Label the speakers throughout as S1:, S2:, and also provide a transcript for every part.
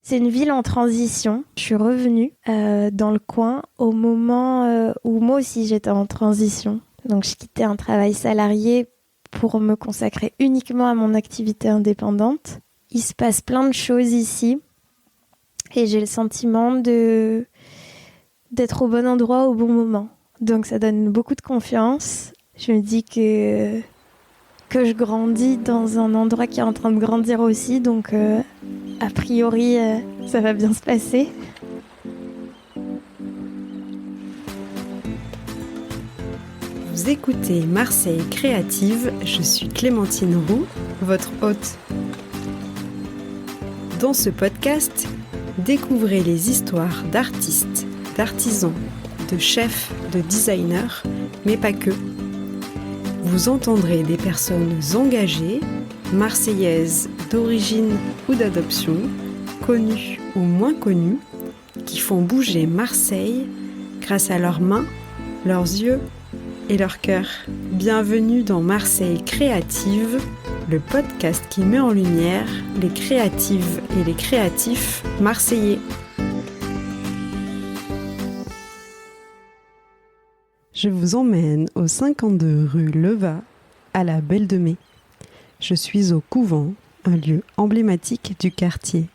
S1: C'est une ville en transition. Je suis revenue dans le coin au moment où moi aussi j'étais en transition. Donc je quittais un travail salarié pour me consacrer uniquement à mon activité indépendante. Il se passe plein de choses ici et j'ai le sentiment d'être au bon endroit au bon moment. Donc ça donne beaucoup de confiance. Je me dis que je grandis dans un endroit qui est en train de grandir aussi, donc a priori ça va bien se passer.
S2: Vous écoutez Marseille Créative, je suis Clémentine Roux, votre hôte. Dans ce podcast, découvrez les histoires d'artistes, d'artisans, de chefs, de designers, mais pas que. Vous entendrez des personnes engagées, marseillaises d'origine ou d'adoption, connues ou moins connues, qui font bouger Marseille grâce à leurs mains, leurs yeux et leur cœur. Bienvenue dans Marseille Créative, le podcast qui met en lumière les créatives et les créatifs marseillais. Je vous emmène au 52 rue Leva, à la Belle de Mai. Je suis au couvent, un lieu emblématique du quartier.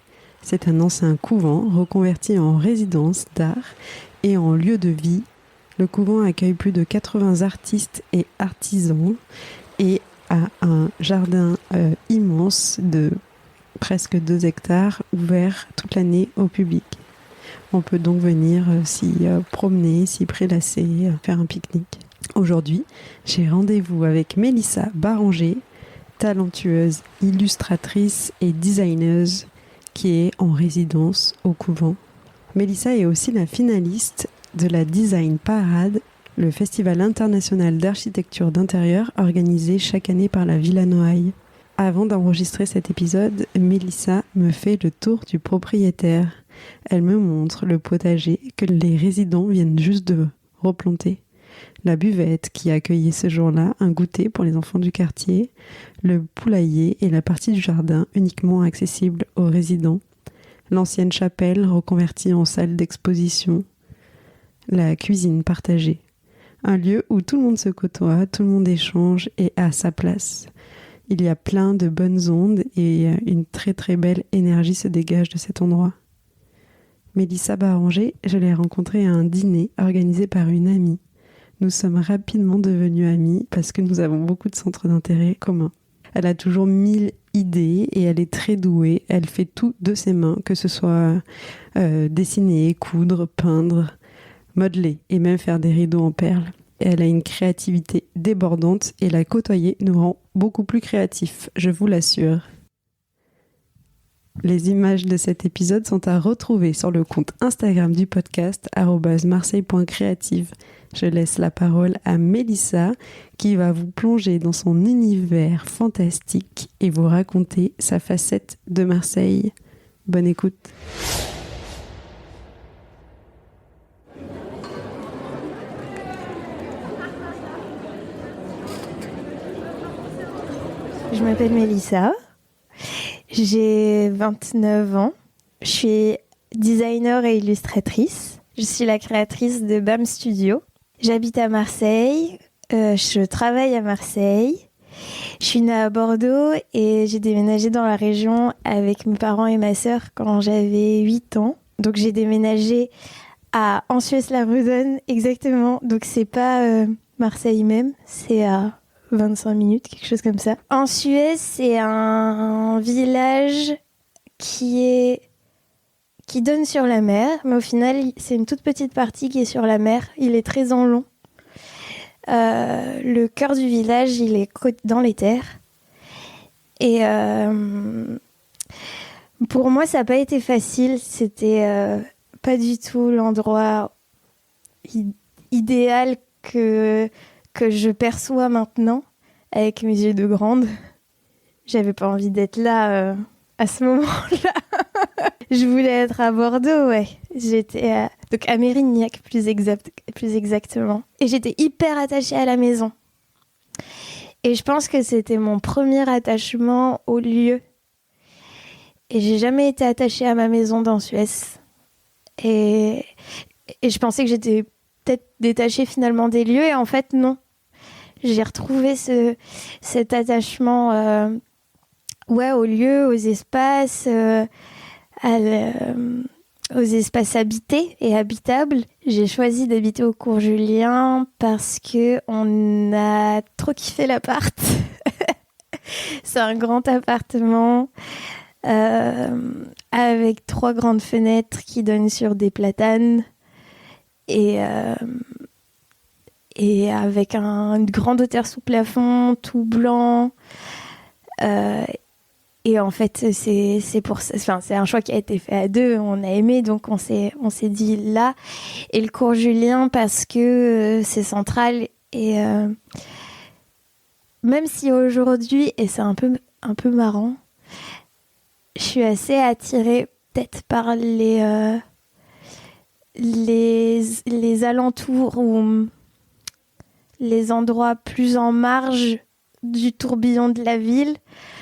S2: C'est un ancien couvent reconverti en résidence d'art et en lieu de vie. Le couvent accueille plus de 80 artistes et artisans et a un jardin immense de presque 2 hectares ouvert toute l'année au public. On peut donc venir s'y promener, s'y prélasser, faire un pique-nique. Aujourd'hui, j'ai rendez-vous avec Mélissa Baranger, talentueuse illustratrice et designeuse qui est en résidence au couvent. Mélissa est aussi la finaliste de la Design Parade, le festival international d'architecture d'intérieur organisé chaque année par la Villa Noailles. Avant d'enregistrer cet épisode, Mélissa me fait le tour du propriétaire. Elle me montre le potager que les résidents viennent juste de replanter, la buvette qui accueillait ce jour-là un goûter pour les enfants du quartier, le poulailler et la partie du jardin uniquement accessible aux résidents, l'ancienne chapelle reconvertie en salle d'exposition, la cuisine partagée, un lieu où tout le monde se côtoie, tout le monde échange et a sa place. Il y a plein de bonnes ondes et une très très belle énergie se dégage de cet endroit. Mélissa Baranger, je l'ai rencontrée à un dîner organisé par une amie. Nous sommes rapidement devenus amies parce que nous avons beaucoup de centres d'intérêt communs. Elle a toujours 1000 idées et elle est très douée. Elle fait tout de ses mains, que ce soit dessiner, coudre, peindre, modeler et même faire des rideaux en perles. Elle a une créativité débordante et la côtoyer nous rend beaucoup plus créatifs, je vous l'assure. Les images de cet épisode sont à retrouver sur le compte Instagram du podcast @marseille.creative. Je laisse la parole à Mélissa qui va vous plonger dans son univers fantastique et vous raconter sa facette de Marseille. Bonne écoute.
S1: Je m'appelle Mélissa, j'ai 29 ans, je suis designer et illustratrice. Je suis la créatrice de BAM Studio. J'habite à Marseille, je travaille à Marseille. Je suis née à Bordeaux et j'ai déménagé dans la région avec mes parents et ma sœur quand j'avais 8 ans. Donc j'ai déménagé à Ansuès-la-Redonne exactement. Donc c'est pas Marseille même, c'est à 25 minutes, quelque chose comme ça. Ansuès, c'est un village qui donne sur la mer, mais au final, c'est une toute petite partie qui est sur la mer. Il est très en long. Le cœur du village, il est dans les terres. Et pour moi, ça n'a pas été facile. C'était pas du tout l'endroit idéal que je perçois maintenant avec mes yeux de grande. J'avais pas envie d'être là à ce moment-là. Je voulais être à Bordeaux, ouais. J'étais donc à Mérignac, plus exactement. Et j'étais hyper attachée à la maison. Et je pense que c'était mon premier attachement au lieu. Et j'ai jamais été attachée à ma maison dans Suez. Et je pensais que j'étais peut-être détachée finalement des lieux. Et en fait, non. J'ai retrouvé cet attachement aux lieux, aux espaces, aux espaces habités et habitables. J'ai choisi d'habiter au Cours Julien parce qu'on a trop kiffé l'appart. C'est un grand appartement avec 3 grandes fenêtres qui donnent sur des platanes et avec une grande hauteur sous plafond, tout blanc. Et en fait, c'est un choix qui a été fait à 2. On a aimé, donc on s'est dit là. Et le Cours Julien parce que c'est central. Et même si aujourd'hui, et c'est un peu marrant, je suis assez attirée peut-être par les alentours ou les endroits plus en marge du tourbillon de la ville.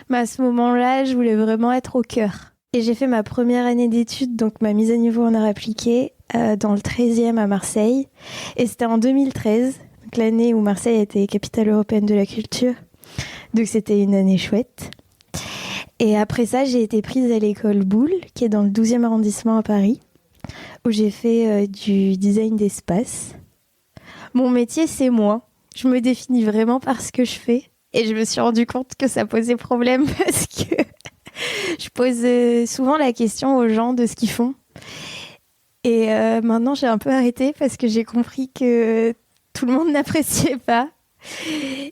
S1: Mais à ce moment-là, je voulais vraiment être au cœur. Et j'ai fait ma première année d'études, donc ma mise à niveau en art appliqué, dans le 13e à Marseille. Et c'était en 2013, donc l'année où Marseille a été capitale européenne de la culture. Donc c'était une année chouette. Et après ça, j'ai été prise à l'école Boulle, qui est dans le 12e arrondissement à Paris, où j'ai fait du design d'espace. Mon métier, c'est moi. Je me définis vraiment par ce que je fais. Et je me suis rendu compte que ça posait problème parce que je pose souvent la question aux gens de ce qu'ils font. Et maintenant, j'ai un peu arrêté parce que j'ai compris que tout le monde n'appréciait pas.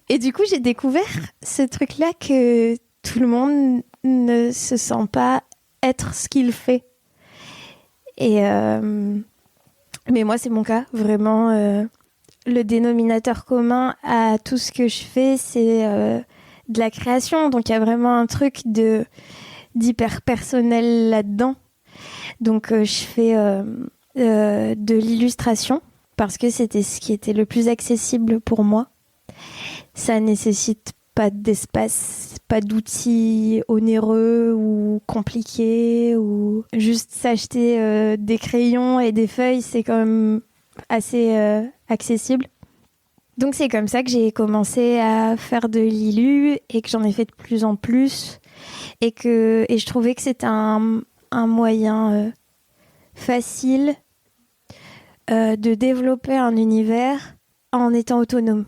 S1: Et du coup, j'ai découvert ce truc-là que tout le monde ne se sent pas être ce qu'il fait. Et mais moi, c'est mon cas, vraiment. Le dénominateur commun à tout ce que je fais, c'est de la création. Donc, il y a vraiment un truc d'hyper personnel là-dedans. Donc, je fais de l'illustration parce que c'était ce qui était le plus accessible pour moi. Ça nécessite pas d'espace, pas d'outils onéreux ou compliqués, ou juste s'acheter des crayons et des feuilles, c'est quand même assez accessible. Donc c'est comme ça que j'ai commencé à faire de l'illu et que j'en ai fait de plus en plus et je trouvais que c'était un moyen facile de développer un univers en étant autonome.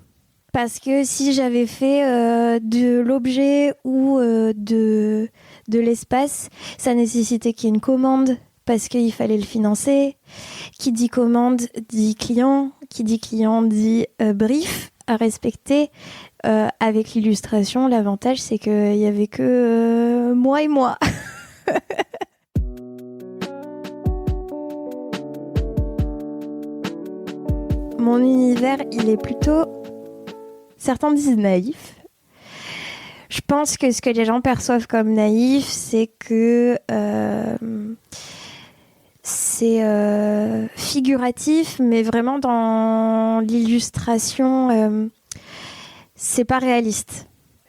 S1: Parce que si j'avais fait de l'objet ou de l'espace, ça nécessitait qu'il y ait une commande parce qu'il fallait le financer. Qui dit commande dit client. Qui dit client dit brief à respecter. Avec l'illustration, l'avantage, c'est qu'il n'y avait que moi et moi. Mon univers, il est plutôt... Certains disent naïf. Je pense que ce que les gens perçoivent comme naïf, c'est que c'est figuratif, mais vraiment dans l'illustration, c'est pas réaliste.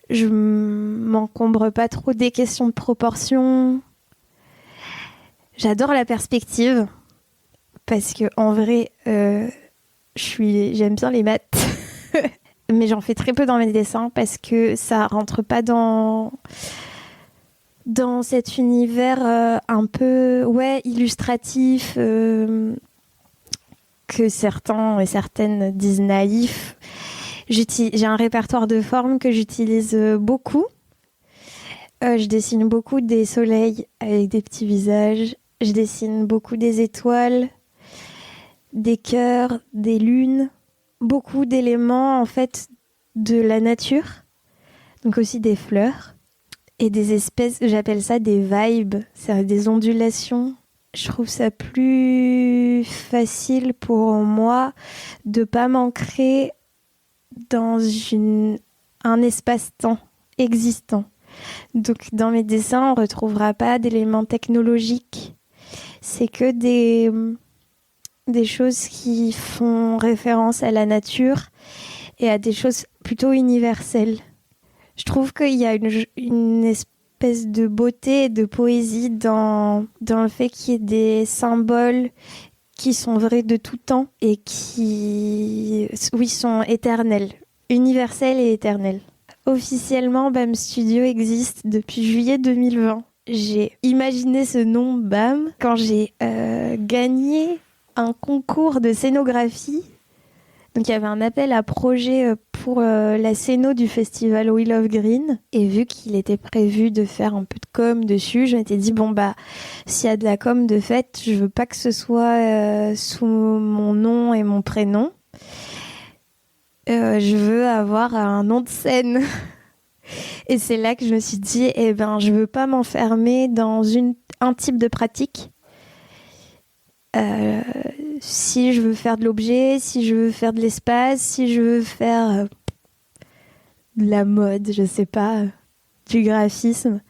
S1: Je m'encombre pas trop des questions de proportion. J'adore la perspective parce que en vrai, j'aime bien les maths. Mais j'en fais très peu dans mes dessins parce que ça rentre pas dans cet univers un peu illustratif que certains et certaines disent naïf. J'ai un répertoire de formes que j'utilise beaucoup. Je dessine beaucoup des soleils avec des petits visages. Je dessine beaucoup des étoiles, des cœurs, des lunes. Beaucoup d'éléments en fait de la nature, donc aussi des fleurs et des espèces, j'appelle ça des vibes, c'est des ondulations. Je trouve ça plus facile pour moi de pas m'ancrer dans un espace-temps existant. Donc dans mes dessins, on retrouvera pas d'éléments technologiques, c'est que des choses qui font référence à la nature et à des choses plutôt universelles. Je trouve qu'il y a une espèce de beauté et de poésie dans le fait qu'il y ait des symboles qui sont vrais de tout temps et qui, oui, sont éternels, universels et éternels. Officiellement, BAM Studio existe depuis juillet 2020. J'ai imaginé ce nom BAM quand j'ai gagné un concours de scénographie. Donc il y avait un appel à projet pour la scéno du festival Wheel of Green. Et vu qu'il était prévu de faire un peu de com dessus, je m'étais dit, s'il y a de la com de fait, je veux pas que ce soit sous mon nom et mon prénom. Je veux avoir un nom de scène. Et c'est là que je me suis dit, je veux pas m'enfermer dans un type de pratique. Si je veux faire de l'objet, si je veux faire de l'espace, si je veux faire de la mode, je sais pas, du graphisme.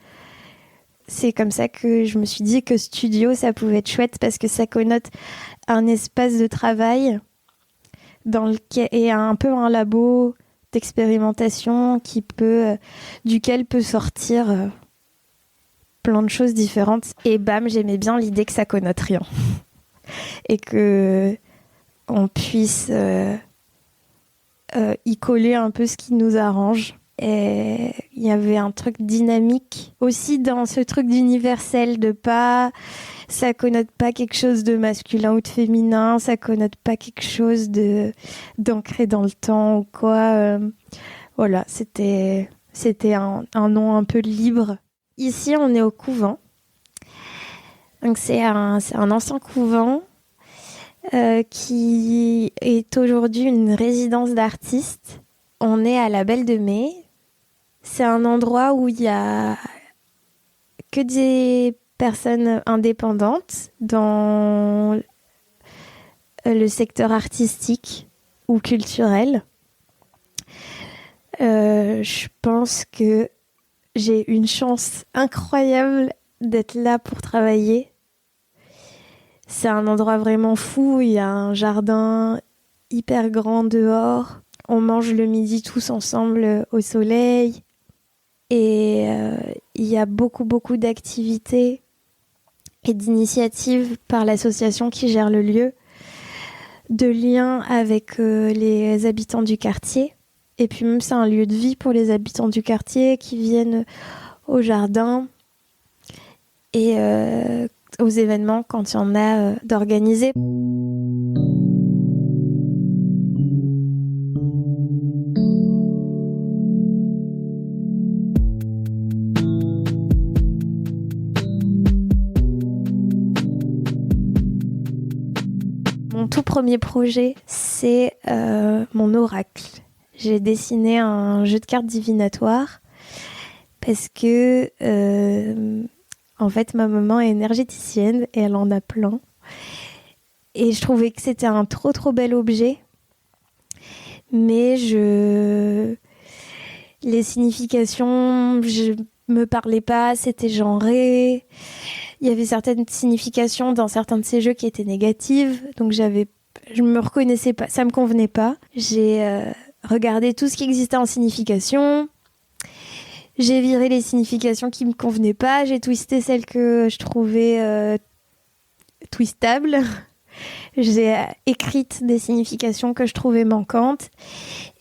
S1: C'est comme ça que je me suis dit que studio, ça pouvait être chouette parce que ça connote un espace de travail et un peu un labo d'expérimentation duquel peut sortir plein de choses différentes. Et bam, j'aimais bien l'idée que ça connote rien. Et que on puisse y coller un peu ce qui nous arrange. Et il y avait un truc dynamique aussi dans ce truc d'universel, ça connote pas quelque chose de masculin ou de féminin, ça connote pas quelque chose d'ancré dans le temps ou quoi. Voilà, c'était un nom un peu libre. Ici, on est au couvent. Donc c'est un ancien couvent qui est aujourd'hui une résidence d'artistes. On est à la Belle de Mai. C'est un endroit où il y a que des personnes indépendantes dans le secteur artistique ou culturel. Je pense que j'ai une chance incroyable d'être là pour travailler. C'est un endroit vraiment fou, il y a un jardin hyper grand dehors. On mange le midi tous ensemble au soleil. Et il y a beaucoup, beaucoup d'activités et d'initiatives par l'association qui gère le lieu, de liens avec les habitants du quartier. Et puis même, c'est un lieu de vie pour les habitants du quartier qui viennent au jardin et aux événements quand il y en a d'organisés. Mon tout premier projet, c'est mon oracle. J'ai dessiné un jeu de cartes divinatoire parce que en fait, ma maman est énergéticienne et elle en a plein. Et je trouvais que c'était un trop trop bel objet. Mais les significations, je me parlais pas, c'était genré. Il y avait certaines significations dans certains de ces jeux qui étaient négatives. Donc je me reconnaissais pas, ça me convenait pas. J'ai regardé tout ce qui existait en signification. J'ai viré les significations qui me convenaient pas. J'ai twisté celles que je trouvais twistables. J'ai écrite des significations que je trouvais manquantes.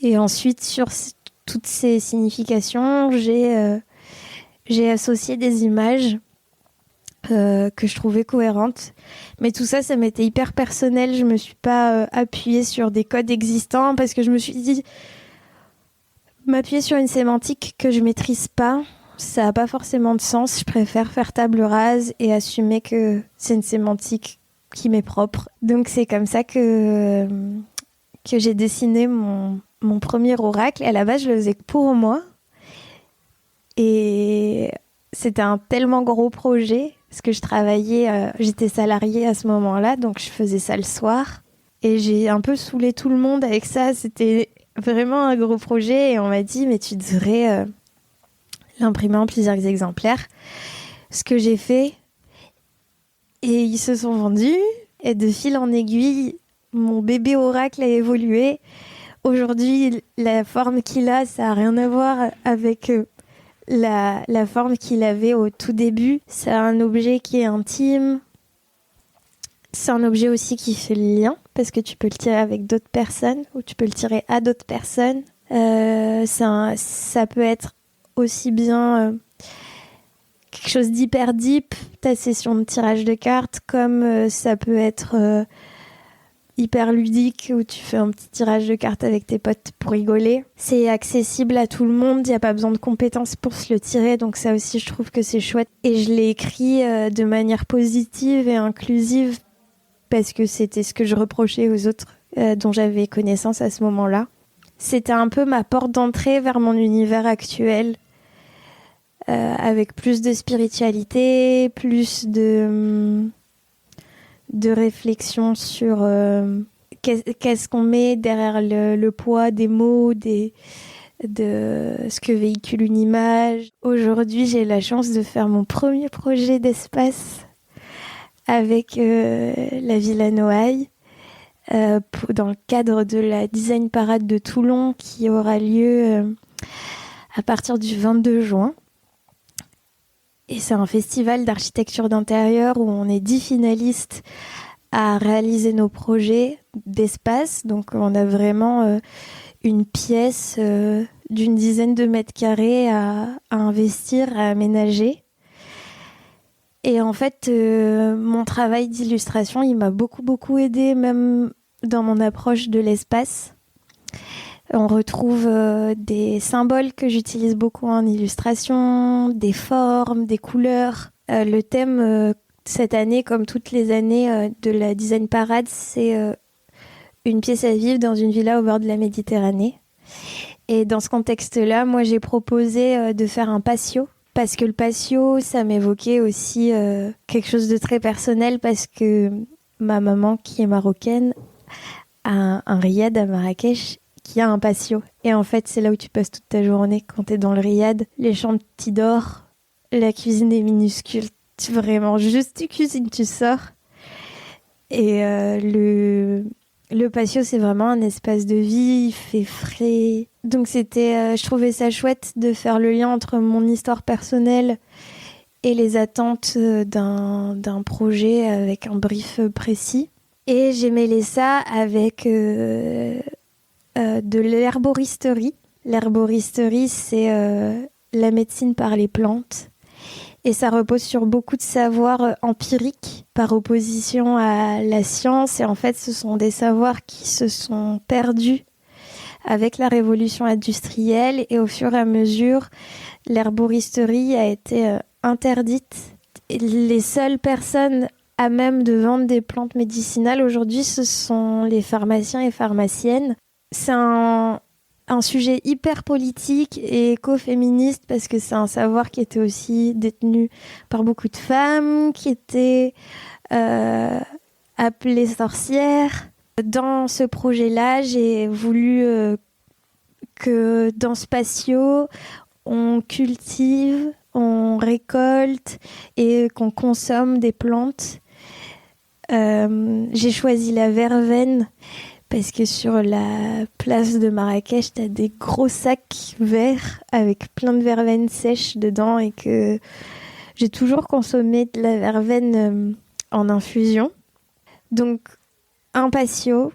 S1: Et ensuite, sur toutes ces significations, j'ai associé des images que je trouvais cohérentes. Mais tout ça, ça m'était hyper personnel. Je me suis pas appuyée sur des codes existants parce que je me suis dit... M'appuyer sur une sémantique que je maîtrise pas, ça n'a pas forcément de sens. Je préfère faire table rase et assumer que c'est une sémantique qui m'est propre. Donc c'est comme ça que j'ai dessiné mon premier oracle. À la base, je le faisais pour moi. Et c'était un tellement gros projet parce que j'étais salariée à ce moment-là, donc je faisais ça le soir. Et j'ai un peu saoulé tout le monde avec ça. C'était vraiment un gros projet et on m'a dit mais tu devrais l'imprimer en plusieurs exemplaires, ce que j'ai fait et ils se sont vendus et de fil en aiguille mon bébé oracle a évolué. Aujourd'hui la forme qu'il a, ça a rien à voir avec la forme qu'il avait au tout début. C'est un objet qui est intime. C'est un objet aussi qui fait le lien, parce que tu peux le tirer avec d'autres personnes, ou tu peux le tirer à d'autres personnes. Ça peut être aussi bien quelque chose d'hyper deep, ta session de tirage de cartes, comme ça peut être hyper ludique, où tu fais un petit tirage de cartes avec tes potes pour rigoler. C'est accessible à tout le monde, il n'y a pas besoin de compétences pour se le tirer, donc ça aussi je trouve que c'est chouette. Et je l'ai écrit de manière positive et inclusive, parce que c'était ce que je reprochais aux autres dont j'avais connaissance à ce moment-là. C'était un peu ma porte d'entrée vers mon univers actuel, avec plus de spiritualité, plus de réflexion sur qu'est-ce qu'on met derrière le poids des mots, de ce que véhicule une image. Aujourd'hui, j'ai la chance de faire mon premier projet d'espace avec la Villa Noailles, dans le cadre de la Design Parade de Toulon, qui aura lieu à partir du 22 juin. Et c'est un festival d'architecture d'intérieur où on est 10 finalistes à réaliser nos projets d'espace. Donc on a vraiment une pièce d'une dizaine de mètres carrés à investir, à aménager. Et en fait, mon travail d'illustration, il m'a beaucoup aidé, même dans mon approche de l'espace. On retrouve des symboles que j'utilise beaucoup en illustration, des formes, des couleurs. Le thème cette année, comme toutes les années de la Design Parade, c'est une pièce à vivre dans une villa au bord de la Méditerranée. Et dans ce contexte-là, moi, j'ai proposé de faire un patio. Parce que le patio, ça m'évoquait aussi quelque chose de très personnel, parce que ma maman, qui est marocaine, a un riad à Marrakech qui a un patio. Et en fait, c'est là où tu passes toute ta journée quand t'es dans le riad. Les chambres, t'y dors. La cuisine est minuscule. Vraiment, juste tu cuisines, tu sors. Et le patio, c'est vraiment un espace de vie. Il fait frais. Donc je trouvais ça chouette de faire le lien entre mon histoire personnelle et les attentes d'un projet avec un brief précis. Et j'ai mêlé ça avec de l'herboristerie. L'herboristerie, c'est la médecine par les plantes. Et ça repose sur beaucoup de savoirs empiriques par opposition à la science. Et en fait, ce sont des savoirs qui se sont perdus avec la révolution industrielle. Et au fur et à mesure, l'herboristerie a été interdite. Et les seules personnes à même de vendre des plantes médicinales aujourd'hui, ce sont les pharmaciens et pharmaciennes. C'est un sujet hyper politique et écoféministe, parce que c'est un savoir qui était aussi détenu par beaucoup de femmes, qui étaient appelées sorcières. Dans ce projet-là, j'ai voulu que dans ce patio, on cultive, on récolte et qu'on consomme des plantes. J'ai choisi la verveine parce que sur la place de Marrakech, t'as des gros sacs verts avec plein de verveine sèche dedans, et que j'ai toujours consommé de la verveine en infusion. Donc un patio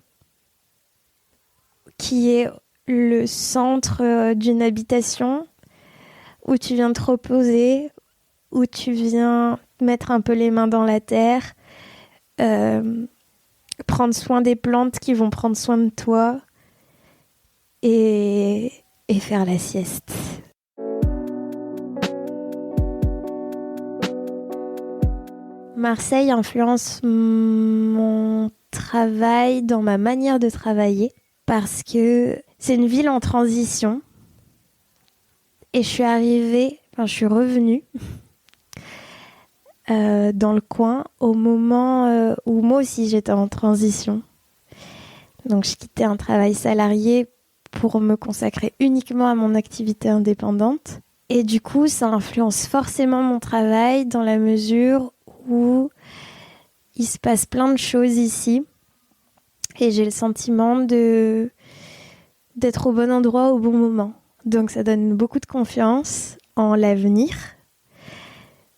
S1: qui est le centre d'une habitation où tu viens te reposer, où tu viens mettre un peu les mains dans la terre, prendre soin des plantes qui vont prendre soin de toi et faire la sieste. Marseille influence mon travail dans ma manière de travailler, parce que c'est une ville en transition et je suis revenue dans le coin au moment où moi aussi j'étais en transition. Donc je quittais un travail salarié pour me consacrer uniquement à mon activité indépendante. Et du coup, ça influence forcément mon travail dans la mesure où il se passe plein de choses ici. Et j'ai le sentiment d'être au bon endroit au bon moment. Donc ça donne beaucoup de confiance. en l'avenir.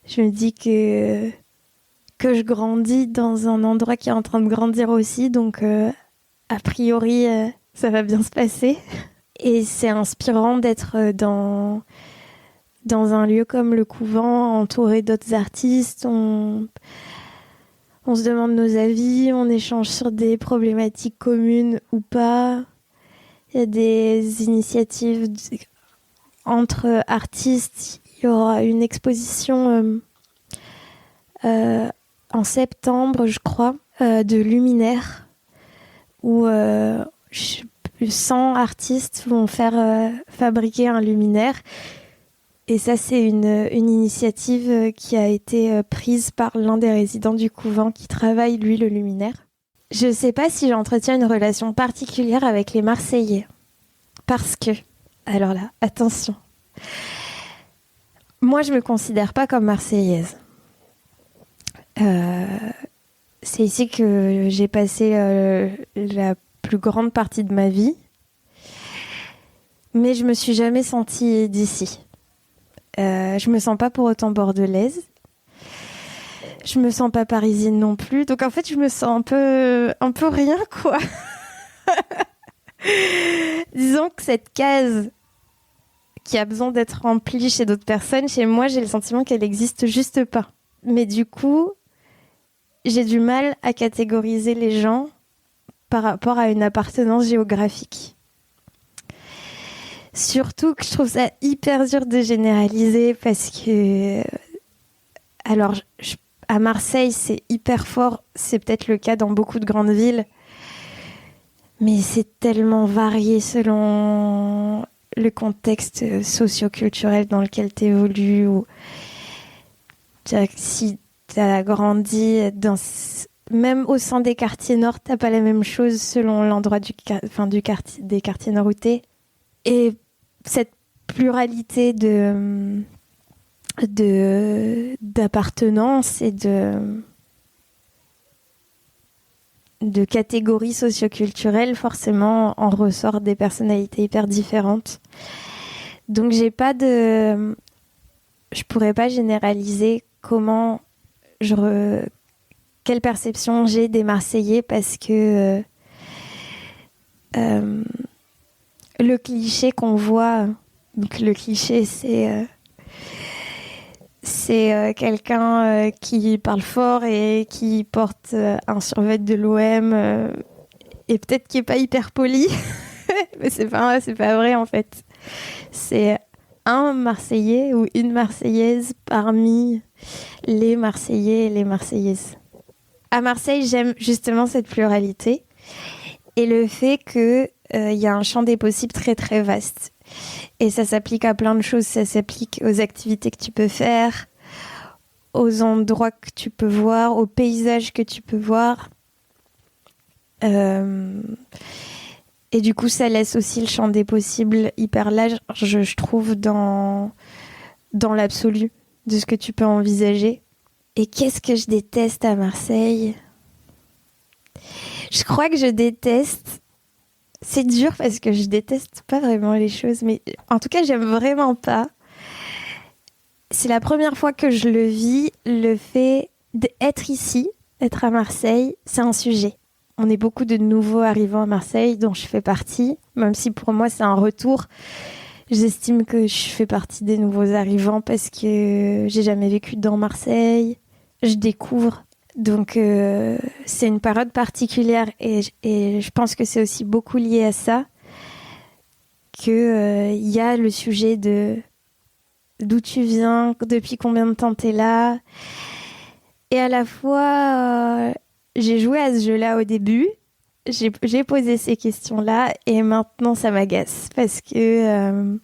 S1: Je me dis que je grandis dans un endroit qui est en train de grandir aussi, donc a priori, ça va bien se passer. Et c'est inspirant d'être dans un lieu comme le couvent, entouré d'autres artistes. On se demande nos avis, on échange sur des problématiques communes ou pas. Il y a des initiatives entre artistes. Il y aura une exposition en septembre, je crois, de luminaires, où 100 artistes vont faire fabriquer un luminaire. Et ça, c'est une initiative qui a été prise par l'un des résidents du couvent qui travaille, lui, le luminaire. Je ne sais pas si j'entretiens une relation particulière avec les Marseillais. Parce que, alors là, attention. Moi, je ne me considère pas comme marseillaise. C'est ici que j'ai passé la plus grande partie de ma vie. Mais je ne me suis jamais sentie d'ici. Je me sens pas pour autant bordelaise. Je me sens pas parisienne non plus. Donc en fait, je me sens un peu rien, quoi. Disons que cette case qui a besoin d'être remplie chez d'autres personnes, chez moi, j'ai le sentiment qu'elle n'existe juste pas. Mais du coup, j'ai du mal à catégoriser les gens par rapport à une appartenance géographique. Surtout que je trouve ça hyper dur de généraliser parce que... Alors, à Marseille, c'est hyper fort. C'est peut-être le cas dans beaucoup de grandes villes. Mais c'est tellement varié selon le contexte socio-culturel dans lequel tu évolues. Ou... Si tu as grandi même au sein des quartiers nord, tu n'as pas la même chose selon l'endroit des quartiers nord où tu es. Et cette pluralité d'appartenance et de catégories socioculturelles, forcément, en ressort des personnalités hyper différentes. Donc, je pourrais pas généraliser quelle perception j'ai des Marseillais parce que le cliché qu'on voit, donc le cliché c'est quelqu'un qui parle fort et qui porte un survêt de l'OM et peut-être qui est pas hyper poli, mais c'est pas vrai en fait. C'est un Marseillais ou une Marseillaise parmi les Marseillais et les Marseillaises. À Marseille, j'aime justement cette pluralité et le fait que y a un champ des possibles très très vaste. Et ça s'applique à plein de choses. Ça s'applique aux activités que tu peux faire, aux endroits que tu peux voir, aux paysages que tu peux voir. Et du coup, ça laisse aussi le champ des possibles hyper large, je trouve, dans l'absolu de ce que tu peux envisager. Et qu'est-ce que je déteste à Marseille ? Je crois que je déteste... C'est dur parce que je déteste pas vraiment les choses, mais en tout cas, j'aime vraiment pas. C'est la première fois que je le vis, le fait d'être ici, être à Marseille, c'est un sujet. On est beaucoup de nouveaux arrivants à Marseille, dont je fais partie, même si pour moi c'est un retour. J'estime que je fais partie des nouveaux arrivants parce que j'ai jamais vécu dans Marseille. Je découvre. Donc, c'est une période particulière et je pense que c'est aussi beaucoup lié à ça qu'il y a le sujet de d'où tu viens, depuis combien de temps t'es là. Et à la fois, j'ai joué à ce jeu-là au début, j'ai posé ces questions-là et maintenant ça m'agace parce que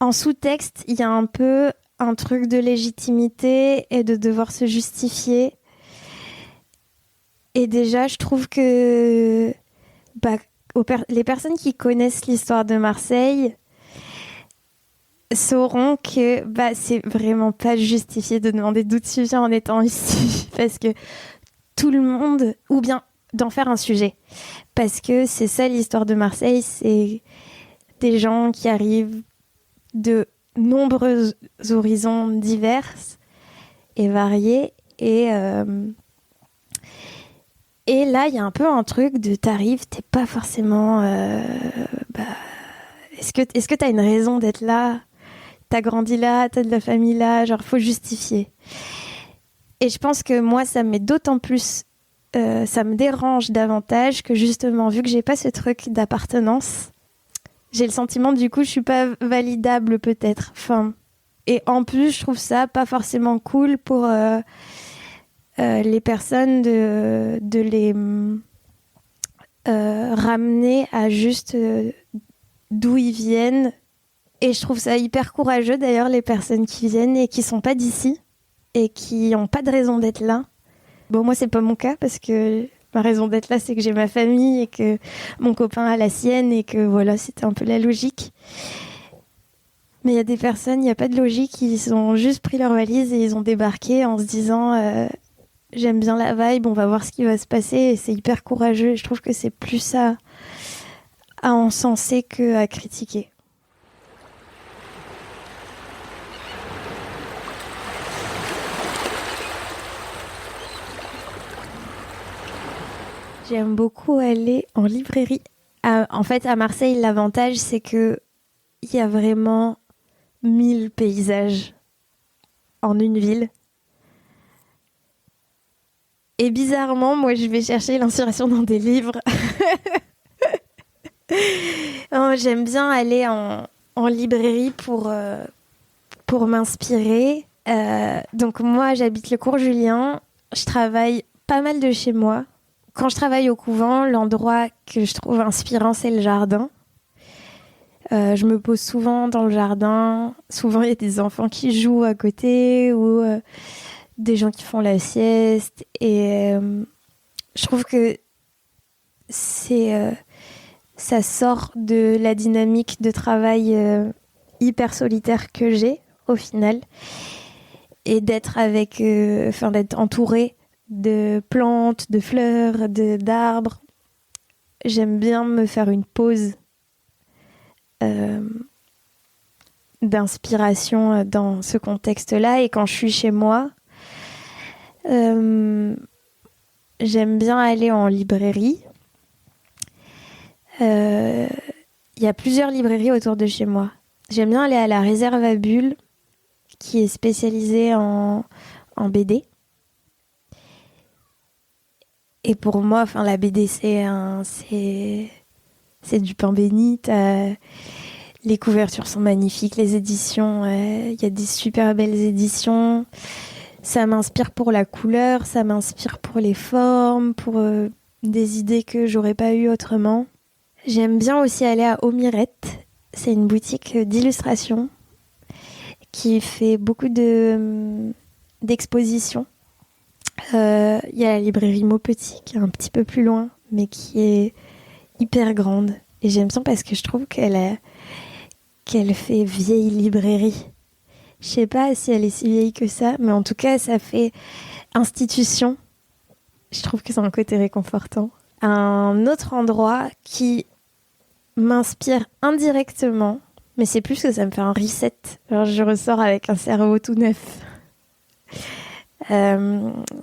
S1: en sous-texte, il y a un peu un truc de légitimité et de devoir se justifier. Et déjà, je trouve que les personnes qui connaissent l'histoire de Marseille sauront que c'est vraiment pas justifié de demander d'où tu viens en étant ici. Parce que tout le monde... Ou bien d'en faire un sujet. Parce que c'est ça l'histoire de Marseille, c'est des gens qui arrivent de nombreux horizons divers et variés. Et là, il y a un peu un truc de t'arrives, t'es pas forcément... est-ce que t'as une raison d'être là? T'as grandi là, t'as de la famille là, genre faut justifier. Et je pense que moi, ça me met d'autant plus... ça me dérange davantage que justement, vu que j'ai pas ce truc d'appartenance, j'ai le sentiment, du coup, je suis pas validable peut-être. Enfin, et en plus, je trouve ça pas forcément cool pour les personnes de les ramener à juste d'où ils viennent. Et je trouve ça hyper courageux d'ailleurs, les personnes qui viennent et qui sont pas d'ici et qui n'ont pas de raison d'être là. Bon, moi, c'est pas mon cas parce que ma raison d'être là, c'est que j'ai ma famille et que mon copain a la sienne et que voilà, c'était un peu la logique. Mais il y a des personnes, il n'y a pas de logique, ils ont juste pris leur valise et ils ont débarqué en se disant j'aime bien la vibe, on va voir ce qui va se passer. Et c'est hyper courageux et je trouve que c'est plus à encenser qu'à critiquer. J'aime beaucoup aller en librairie. En fait, à Marseille, l'avantage, c'est que il y a vraiment 1000 paysages en une ville. Et bizarrement, moi, je vais chercher l'inspiration dans des livres. Non, j'aime bien aller en librairie pour m'inspirer. Donc moi, j'habite le cours Julien. Je travaille pas mal de chez moi. Quand je travaille au couvent, l'endroit que je trouve inspirant, c'est le jardin. Je me pose souvent dans le jardin. Souvent, il y a des enfants qui jouent à côté ou des gens qui font la sieste. Et je trouve que ça sort de la dynamique de travail hyper solitaire que j'ai, au final. Et d'être d'être entourée de plantes, de fleurs, d'arbres. J'aime bien me faire une pause d'inspiration dans ce contexte-là. Et quand je suis chez moi, j'aime bien aller en librairie. Il y a plusieurs librairies autour de chez moi. J'aime bien aller à la Réserve à Bulles, qui est spécialisée en BD. Et pour moi, la BD, c'est du pain béni. Les couvertures sont magnifiques, les éditions, y a des super belles éditions. Ça m'inspire pour la couleur, ça m'inspire pour les formes, pour des idées que j'aurais pas eues autrement. J'aime bien aussi aller à Omirette. C'est une boutique d'illustration qui fait beaucoup d'expositions. Y a la librairie Maupetit qui est un petit peu plus loin, mais qui est hyper grande. Et j'aime bien parce que je trouve qu'elle fait vieille librairie. Je sais pas si elle est si vieille que ça, mais en tout cas, ça fait institution. Je trouve que c'est un côté réconfortant. Un autre endroit qui m'inspire indirectement, mais c'est plus que ça me fait un reset. Alors, je ressors avec un cerveau tout neuf.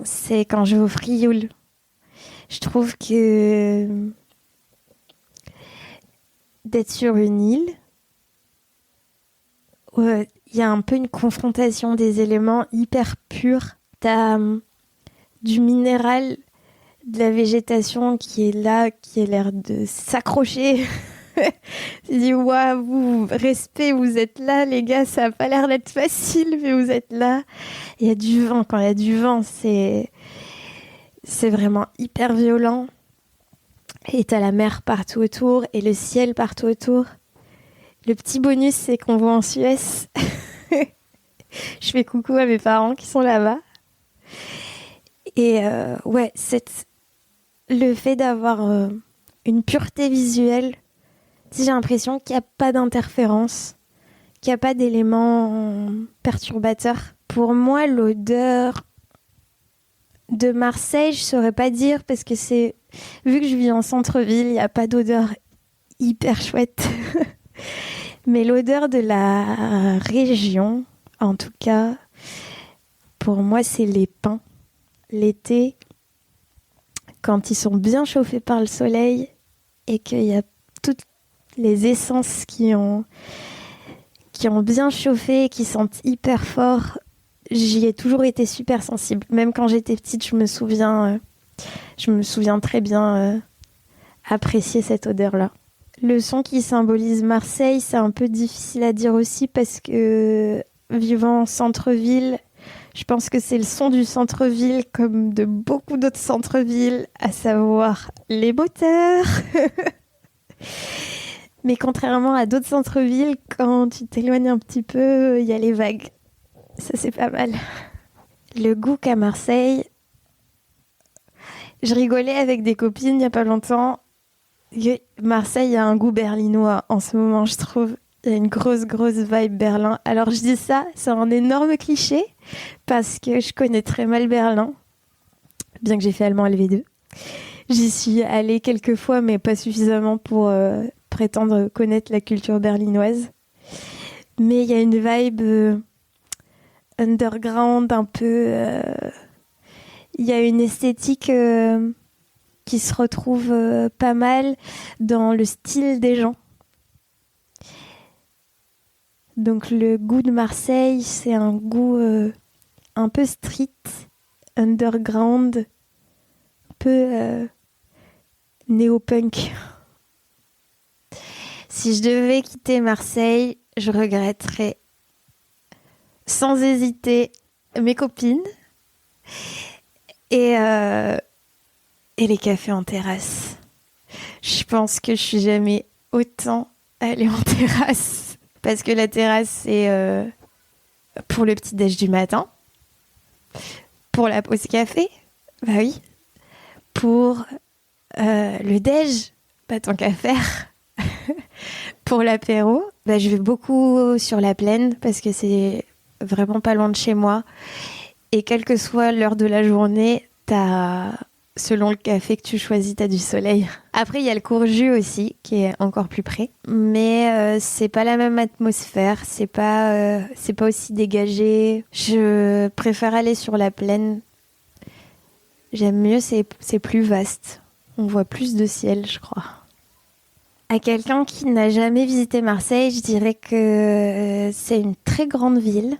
S1: C'est quand je vais au Frioul. Je trouve que d'être sur une île, il y a un peu une confrontation des éléments hyper purs. T'as du minéral, de la végétation qui est là, qui a l'air de s'accrocher. Tu dis, waouh, respect, vous êtes là, les gars, ça n'a pas l'air d'être facile, mais vous êtes là. Il y a du vent. Quand il y a du vent, c'est vraiment hyper violent. Et t'as la mer partout autour et le ciel partout autour. Le petit bonus, c'est qu'on voit en Suez. Je fais coucou à mes parents qui sont là-bas. Et le fait d'avoir une pureté visuelle, j'ai l'impression qu'il n'y a pas d'interférence, qu'il n'y a pas d'éléments perturbateurs. Pour moi, l'odeur de Marseille, je ne saurais pas dire parce que vu que je vis en centre-ville, il n'y a pas d'odeur hyper chouette. Mais l'odeur de la région, en tout cas, pour moi, c'est les pins. L'été, quand ils sont bien chauffés par le soleil et qu'il y a toutes les essences qui ont bien chauffé et qui sentent hyper fort, j'y ai toujours été super sensible. Même quand j'étais petite, je me souviens très bien apprécier cette odeur-là. Le son qui symbolise Marseille, c'est un peu difficile à dire aussi parce que vivant en centre-ville, je pense que c'est le son du centre-ville comme de beaucoup d'autres centres-villes, à savoir les moteurs. Mais contrairement à d'autres centres-villes, quand tu t'éloignes un petit peu, il y a les vagues. Ça, c'est pas mal. Le goût qu'à Marseille, je rigolais avec des copines il n'y a pas longtemps. Marseille a un goût berlinois en ce moment, je trouve. Il y a une grosse vibe Berlin. Alors je dis ça, c'est un énorme cliché, parce que je connais très mal Berlin, bien que j'ai fait allemand LV2. J'y suis allée quelques fois, mais pas suffisamment pour prétendre connaître la culture berlinoise. Mais il y a une vibe underground un peu... Il y a une esthétique qui se retrouve pas mal dans le style des gens. Donc le goût de Marseille, c'est un goût un peu street, underground, un peu néo-punk. Si je devais quitter Marseille, je regretterais sans hésiter mes copines et les cafés en terrasse. Je pense que je suis jamais autant allée en terrasse. Parce que la terrasse, c'est pour le petit-déj du matin, pour la pause café, bah oui, pour le déj, pas tant qu'à faire, pour l'apéro, bah, je vais beaucoup sur la plaine parce que c'est vraiment pas loin de chez moi. Et quelle que soit l'heure de la journée, selon le café que tu choisis, t'as du soleil. Après, il y a le Courjus aussi, qui est encore plus près. Mais c'est pas la même atmosphère, c'est pas aussi dégagé. Je préfère aller sur la plaine. J'aime mieux, c'est plus vaste. On voit plus de ciel, je crois. À quelqu'un qui n'a jamais visité Marseille, je dirais que c'est une très grande ville.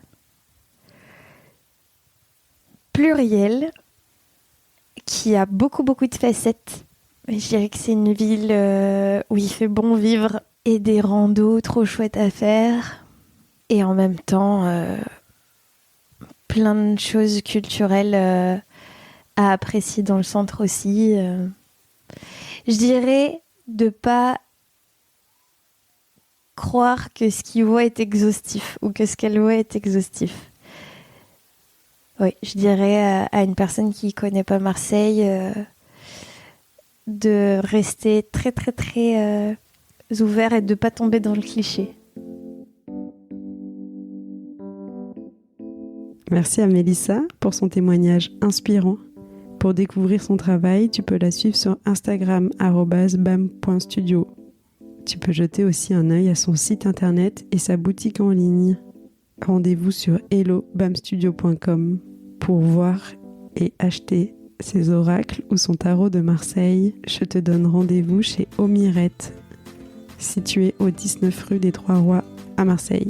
S1: Plurielle. Qui a beaucoup de facettes. Je dirais que c'est une ville où il fait bon vivre et des randos trop chouettes à faire. Et en même temps, plein de choses culturelles à apprécier dans le centre aussi. Je dirais de pas croire que ce qu'il voit est exhaustif ou que ce qu'elle voit est exhaustif. Oui, je dirais à une personne qui ne connaît pas Marseille de rester très ouvert et de ne pas tomber dans le cliché.
S2: Merci à Mélissa pour son témoignage inspirant. Pour découvrir son travail, tu peux la suivre sur Instagram @bam.studio. Tu peux jeter aussi un œil à son site internet et sa boutique en ligne. Rendez-vous sur hellobamstudio.com pour voir et acheter ses oracles ou son tarot de Marseille. Je te donne rendez-vous chez Omirette, situé au 19 rue des Trois Rois à Marseille.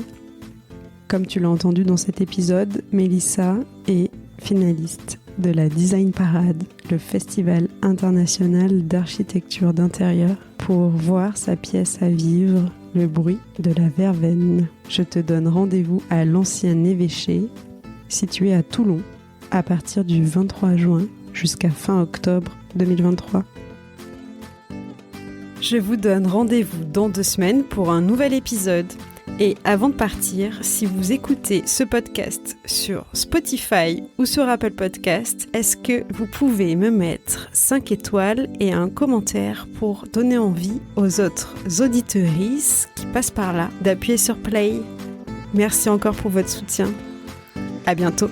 S2: Comme tu l'as entendu dans cet épisode, Mélissa est finaliste de la Design Parade, le festival international d'architecture d'intérieur, pour voir sa pièce à vivre, le bruit de la verveine. Je te donne rendez-vous à l'ancien évêché, situé à Toulon, à partir du 23 juin jusqu'à fin octobre 2023. Je vous donne rendez-vous dans 2 semaines pour un nouvel épisode. Et avant de partir, si vous écoutez ce podcast sur Spotify ou sur Apple Podcast, est-ce que vous pouvez me mettre 5 étoiles et un commentaire pour donner envie aux autres auditeuristes qui passent par là d'appuyer sur Play. Merci encore pour votre soutien. À bientôt.